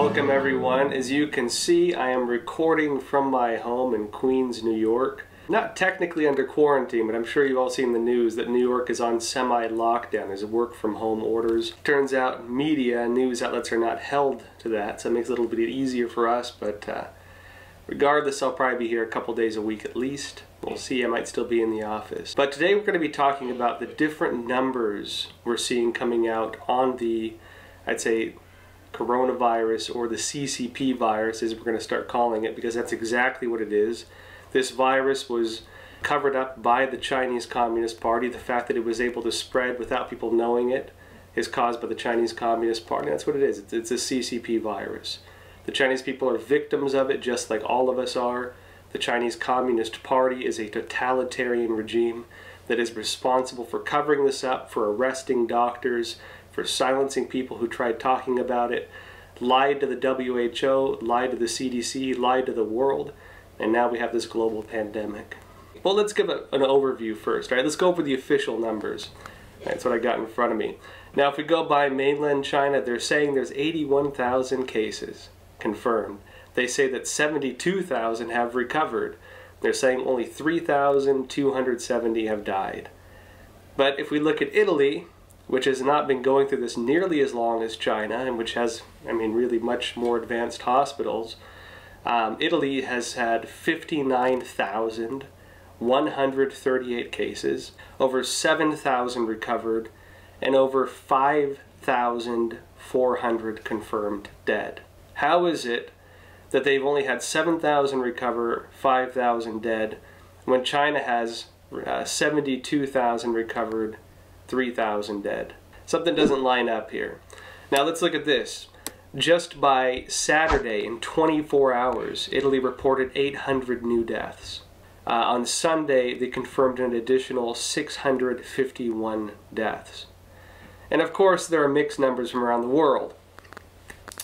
Welcome everyone. As you can see, I am recording from my home in Queens, New York. Not technically under quarantine, but I'm sure you've all seen the news that New York is on semi-lockdown. There's work from home orders. Turns out media and news outlets are not held to that, so it makes it a little bit easier for us, but regardless, I'll probably be here a couple days a week at least. We'll see, I might still be in the office. But today we're going to be talking about the different numbers we're seeing coming out on the, I'd say, coronavirus, or the CCP virus as we're going to start calling it, because that's exactly what it is. This virus was covered up by the Chinese Communist Party. The fact that it was able to spread without people knowing it is caused by the Chinese Communist Party. That's what it is. It's a CCP virus. The Chinese people are victims of it just like all of us are. The Chinese Communist Party is a totalitarian regime that is responsible for covering this up, for arresting doctors, for silencing people who tried talking about it, lied to the WHO, lied to the CDC, lied to the world, and now we have this global pandemic. Well, let's give an overview first, right? Let's go over the official numbers. That's what I got in front of me. Now, if we go by mainland China, they're saying there's 81,000 cases confirmed. They say that 72,000 have recovered. They're saying only 3,270 have died. But if we look at Italy, which has not been going through this nearly as long as China, and which has, really much more advanced hospitals, Italy has had 59,138 cases, over 7,000 recovered, and over 5,400 confirmed dead. How is it that they've only had 7,000 recover, 5,000 dead, when China has 72,000 recovered, 3,000 dead? Something doesn't line up here. Now let's look at this. Just by Saturday, in 24 hours, Italy reported 800 new deaths. On Sunday, they confirmed an additional 651 deaths. And of course, there are mixed numbers from around the world.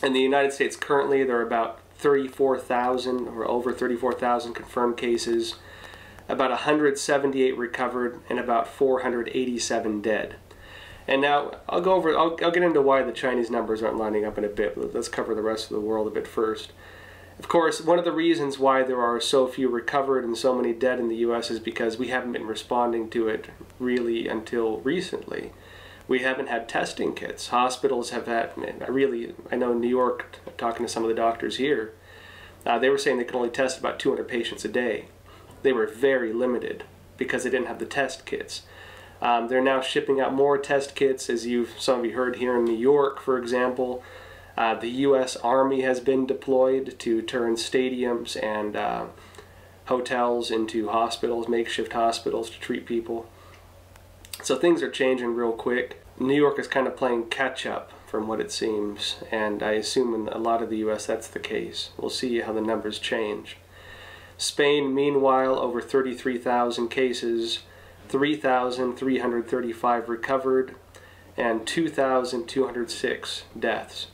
In the United States currently, there are about 34,000 or over 34,000 confirmed cases, about 178 recovered, and about 487 dead. And now I'll get into why the Chinese numbers aren't lining up in a bit. Let's cover the rest of the world a bit first. Of course, one of the reasons why there are so few recovered and so many dead in the US is because we haven't been responding to it really until recently. We haven't had testing kits. Hospitals have had, I know in New York, talking to some of the doctors here, they were saying they could only test about 200 patients a day. They were very limited because they didn't have the test kits. They're now shipping out more test kits, as some of you heard here in New York, for example. The U.S. Army has been deployed to turn stadiums and hotels into hospitals, makeshift hospitals to treat people. So things are changing real quick. New York is kind of playing catch up from what it seems, and I assume in a lot of the U.S. that's the case. We'll see how the numbers change. Spain, meanwhile, over 33,000 cases, 3,335 recovered, and 2,206 deaths.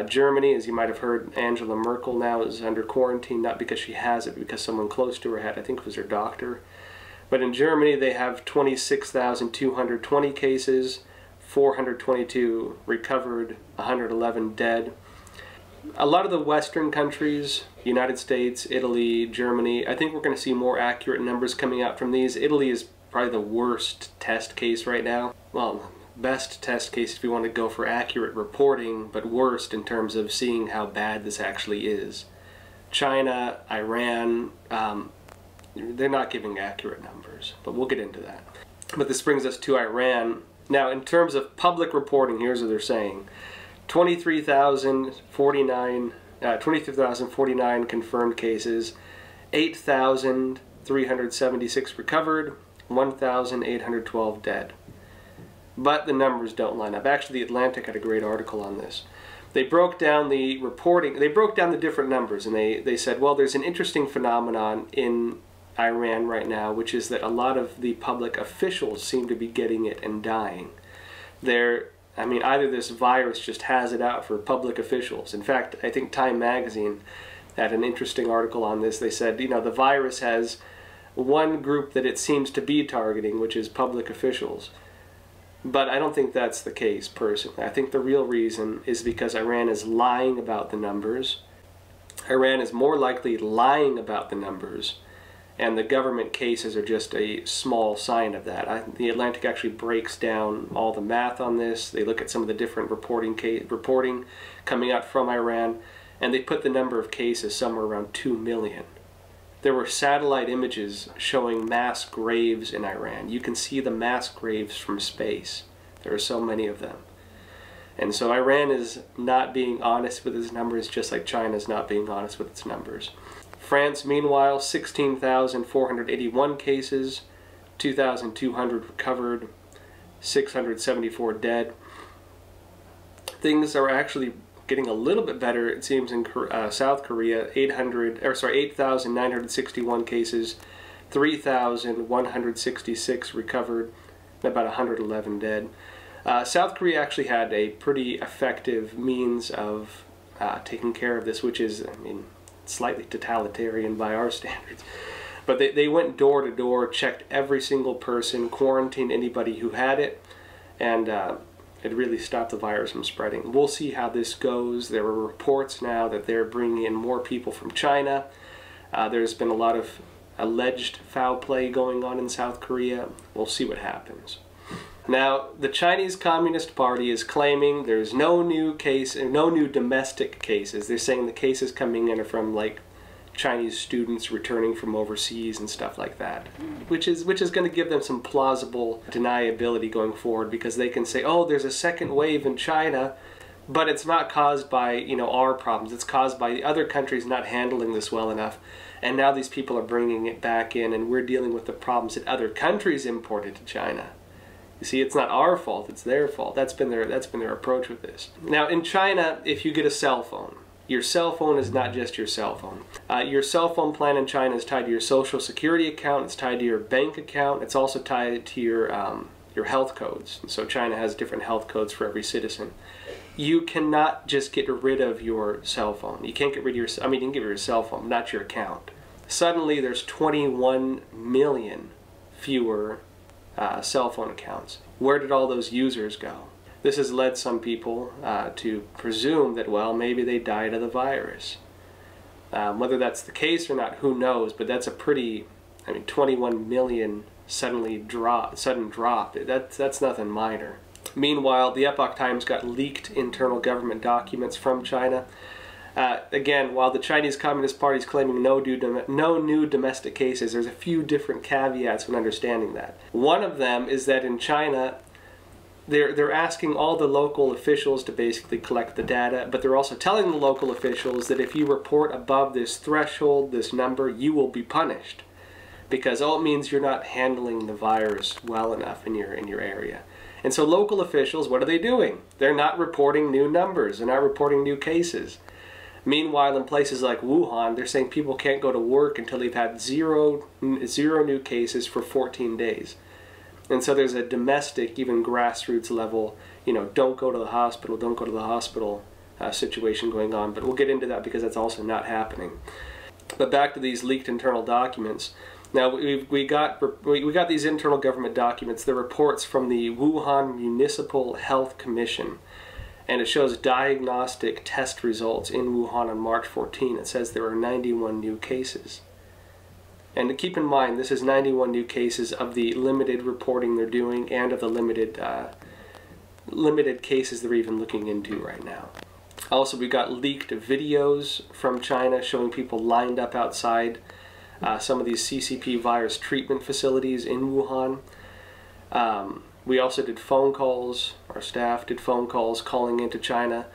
Germany, as you might have heard, Angela Merkel now is under quarantine, not because she has it, but because someone close to her had, I think it was her doctor. But in Germany, they have 26,220 cases, 422 recovered, 111 dead. A lot of the Western countries, United States, Italy, Germany, I think we're going to see more accurate numbers coming out from these. Italy is probably the worst test case right now. Well, best test case if you want to go for accurate reporting, but worst in terms of seeing how bad this actually is. China, Iran, they're not giving accurate numbers, but we'll get into that. But this brings us to Iran. Now, in terms of public reporting, here's what they're saying. 23,049 confirmed cases, 8,376 recovered, 1,812 dead. But the numbers don't line up. Actually, The Atlantic had a great article on this. They broke down the reporting, they broke down the different numbers, and they said, well, there's an interesting phenomenon in Iran right now, which is that a lot of the public officials seem to be getting it and dying. Either this virus just has it out for public officials. In fact, I think Time Magazine had an interesting article on this. They said, the virus has one group that it seems to be targeting, which is public officials. But I don't think that's the case, personally. I think the real reason is because Iran is lying about the numbers. Iran is more likely lying about the numbers, and the government cases are just a small sign of that. The Atlantic actually breaks down all the math on this. They look at some of the different reporting coming out from Iran, and they put the number of cases somewhere around 2 million. There were satellite images showing mass graves in Iran. You can see the mass graves from space. There are so many of them. And so Iran is not being honest with its numbers, just like China is not being honest with its numbers. France, meanwhile, 16,481 cases, 2,200 recovered, 674 dead. Things are actually getting a little bit better, it seems, in South Korea. 8,961 cases, 3,166 recovered, and about 111 dead. South Korea actually had a pretty effective means of taking care of this, which is, I mean, slightly totalitarian by our standards. But they went door to door, checked every single person, quarantined anybody who had it, and it really stopped the virus from spreading. We'll see how this goes. There are reports now that they're bringing in more people from China. There's been a lot of alleged foul play going on in South Korea. We'll see what happens. Now, the Chinese Communist Party is claiming there's no new domestic cases. They're saying the cases coming in are from, like, Chinese students returning from overseas and stuff like that, which is going to give them some plausible deniability going forward, because they can say, oh, there's a second wave in China, but it's not caused by, you know, our problems. It's caused by the other countries not handling this well enough, and now these people are bringing it back in, and we're dealing with the problems that other countries imported to China. You see, it's not our fault, it's their fault. That's been their approach with this. Now, in China, if you get a cell phone, your cell phone is not just your cell phone. Your cell phone plan in China is tied to your social security account, it's tied to your bank account, it's also tied to your health codes. So China has different health codes for every citizen. You cannot just get rid of your cell phone. You can't get rid of your, I mean, you can get rid of your cell phone, not your account. Suddenly there's 21 million fewer cell phone accounts. Where did all those users go? This has led some people to presume that, well, maybe they died of the virus. Whether that's the case or not, who knows, but that's a pretty, I mean, 21 million sudden drop. That's nothing minor. Meanwhile, the Epoch Times got leaked internal government documents from China. Again, while the Chinese Communist Party is claiming no new domestic cases, there's a few different caveats when understanding that. One of them is that in China, they're asking all the local officials to basically collect the data, but they're also telling the local officials that if you report above this threshold, this number, you will be punished, because it means you're not handling the virus well enough in your area. And so local officials, what are they doing? They're not reporting new numbers. They're not reporting new cases. Meanwhile, in places like Wuhan, they're saying people can't go to work until they've had zero new cases for 14 days. And so there's a domestic, even grassroots level, you know, don't go to the hospital situation going on. But we'll get into that because that's also not happening. But back to these leaked internal documents. Now, we got these internal government documents, the reports from the Wuhan Municipal Health Commission. And it shows diagnostic test results in Wuhan on March 14. It says there are 91 new cases. And to keep in mind, this is 91 new cases of the limited reporting they're doing and of the limited cases they're even looking into right now. Also, we got leaked videos from China showing people lined up outside some of these CCP virus treatment facilities in Wuhan. We also did phone calls, our staff did phone calls calling into China.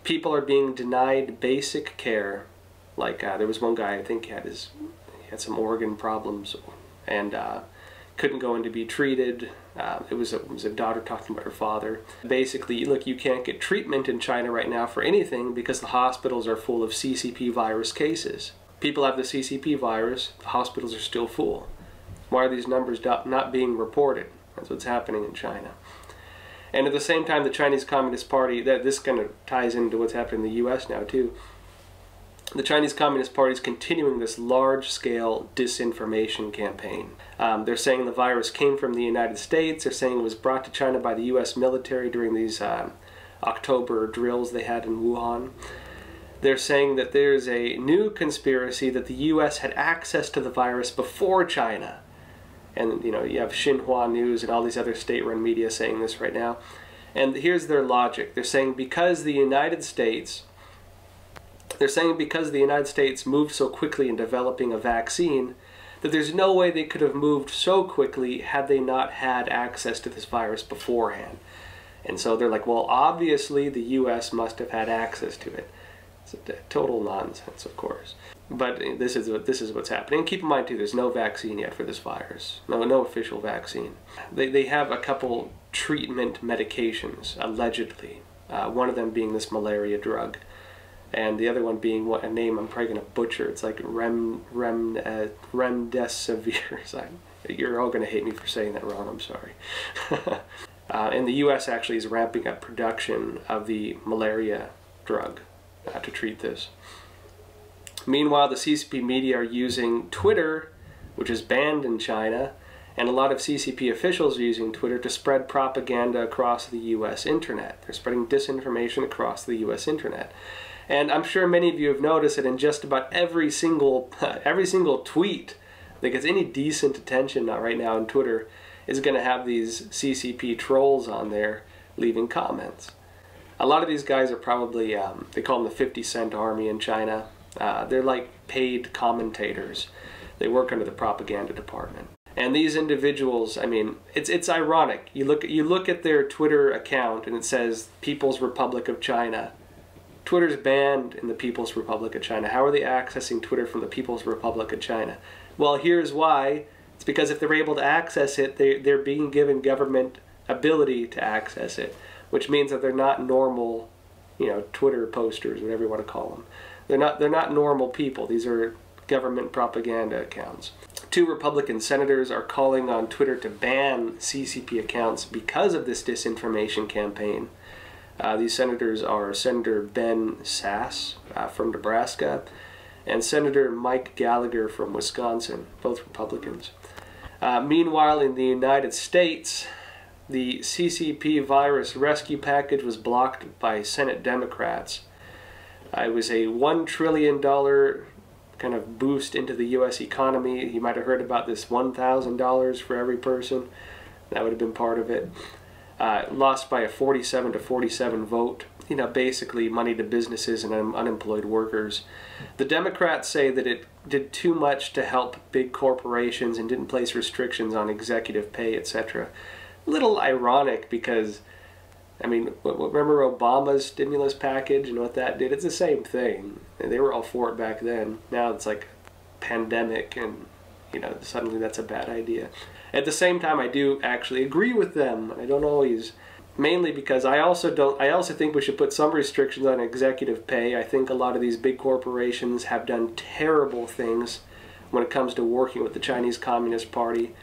People are being denied basic care. Like there was one guy, I think he had some organ problems and couldn't go in to be treated. It was a daughter talking about her father. Basically, look, you can't get treatment in China right now for anything because the hospitals are full of CCP virus cases. People have the CCP virus, the hospitals are still full. Why are these numbers not being reported? That's what's happening in China. And at the same time, the Chinese Communist Party, this kind of ties into what's happening in the U.S. now too. the Chinese Communist Party is continuing this large-scale disinformation campaign. They're saying the virus came from the United States. They're saying it was brought to China by the U.S. military during these October drills they had in Wuhan. They're saying that there's a new conspiracy that the U.S. had access to the virus before China. And, you know, you have Xinhua News and all these other state-run media saying this right now. And here's their logic. They're saying because the United States moved so quickly in developing a vaccine, that there's no way they could have moved so quickly had they not had access to this virus beforehand. And so they're like, well, obviously the U.S. must have had access to it. It's total nonsense, of course. But this is what's happening. And keep in mind, too, there's no vaccine yet for this virus. No official vaccine. They have a couple treatment medications, allegedly. One of them being this malaria drug. And the other one being a name I'm probably going to butcher. It's like remdesivir. You're all going to hate me for saying that wrong. I'm sorry. And the U.S. actually is ramping up production of the malaria drug to treat this. Meanwhile, the CCP media are using Twitter, which is banned in China, and a lot of CCP officials are using Twitter to spread propaganda across the U.S. internet. They're spreading disinformation across the U.S. internet. And I'm sure many of you have noticed that in just about every single tweet that gets any decent attention right now on Twitter is going to have these CCP trolls on there leaving comments. A lot of these guys are probably, they call them the 50-cent army in China. They're like paid commentators. They work under the propaganda department. And these individuals, I mean, it's ironic. You look at their Twitter account and it says People's Republic of China. Twitter's banned in the People's Republic of China. How are they accessing Twitter from the People's Republic of China? Well, here's why. It's because if they're able to access it, they're being given government ability to access it, which means that they're not normal, you know, Twitter posters, whatever you want to call them. They're not normal people. These are government propaganda accounts. 2 Republican senators are calling on Twitter to ban CCP accounts because of this disinformation campaign. These senators are Senator Ben Sasse from Nebraska and Senator Mike Gallagher from Wisconsin, both Republicans. Meanwhile, in the United States, the CCP virus rescue package was blocked by Senate Democrats. It was a $1 trillion kind of boost into the U.S. economy. You might have heard about this $1,000 for every person. That would have been part of it. Lost by a 47-47 vote. You know, basically money to businesses and unemployed workers. The Democrats say that it did too much to help big corporations and didn't place restrictions on executive pay, etc. A little ironic because, I mean, remember Obama's stimulus package and what that did? It's the same thing. They were all for it back then. Now it's like pandemic and, you know, suddenly that's a bad idea. At the same time, I do actually agree with them. I don't always, mainly because I also think we should put some restrictions on executive pay. I think a lot of these big corporations have done terrible things when it comes to working with the Chinese Communist Party.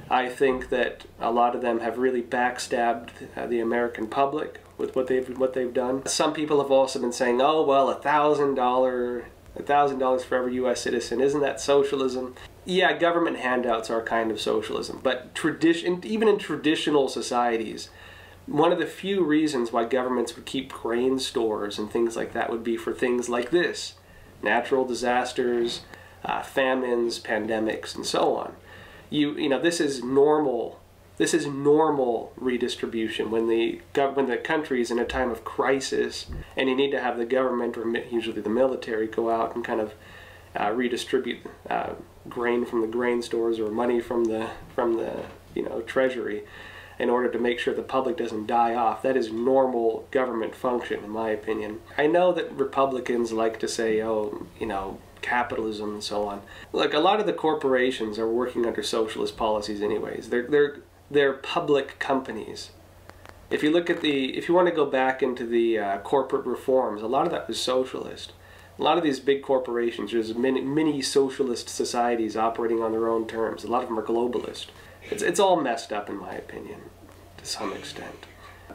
I think that a lot of them have really backstabbed the American public with what they've done. Some people have also been saying, oh, well, $1,000 for every U.S. citizen, isn't that socialism? Yeah, government handouts are kind of socialism, but even in traditional societies, one of the few reasons why governments would keep grain stores and things like that would be for things like this: natural disasters, famines, pandemics, and so on. You know, this is normal. This is normal redistribution when the country is in a time of crisis, and you need to have the government, or usually the military, go out and kind of redistribute grain from the grain stores or money from the treasury in order to make sure the public doesn't die off. That is normal government function, in my opinion. I know that Republicans like to say, oh, you know, capitalism and so on. Look, a lot of the corporations are working under socialist policies anyways. They're public companies. If you look at if you want to go back into the corporate reforms, a lot of that was socialist. A lot of these big corporations, there's many socialist societies operating on their own terms. A lot of them are globalist. It's all messed up, in my opinion, to some extent.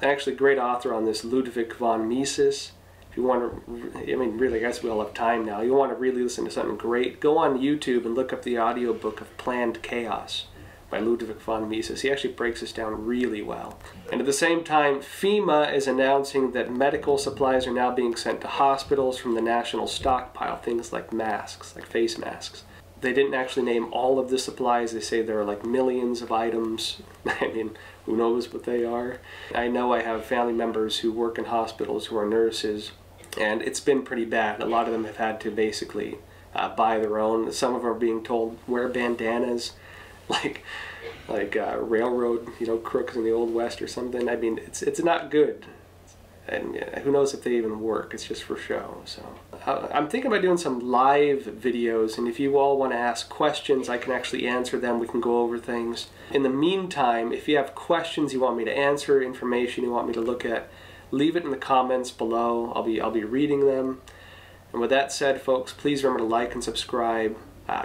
Actually, great author on this, Ludwig von Mises. If if you want to, I mean, really, I guess we all have time now. You want to really listen to something great, go on YouTube and look up the audiobook of Planned Chaos by Ludwig von Mises. He actually breaks this down really well. And at the same time, FEMA is announcing that medical supplies are now being sent to hospitals from the national stockpile, things like masks, like face masks. They didn't actually name all of the supplies. They say there are like millions of items. I mean, who knows what they are. I know I have family members who work in hospitals who are nurses, and it's been pretty bad. A lot of them have had to basically buy their own. Some of them are being told wear bandanas, like railroad, crooks in the Old West or something. I mean, it's not good. And who knows if they even work. It's just for show. So I'm thinking about doing some live videos, and if you all want to ask questions, I can actually answer them. We can go over things. In the meantime, if you have questions you want me to answer, information you want me to look at, leave it in the comments below. I'll be reading them. And with that said, folks, please remember to like and subscribe.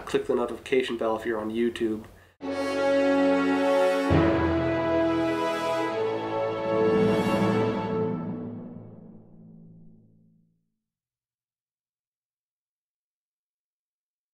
Click the notification bell if you're on YouTube.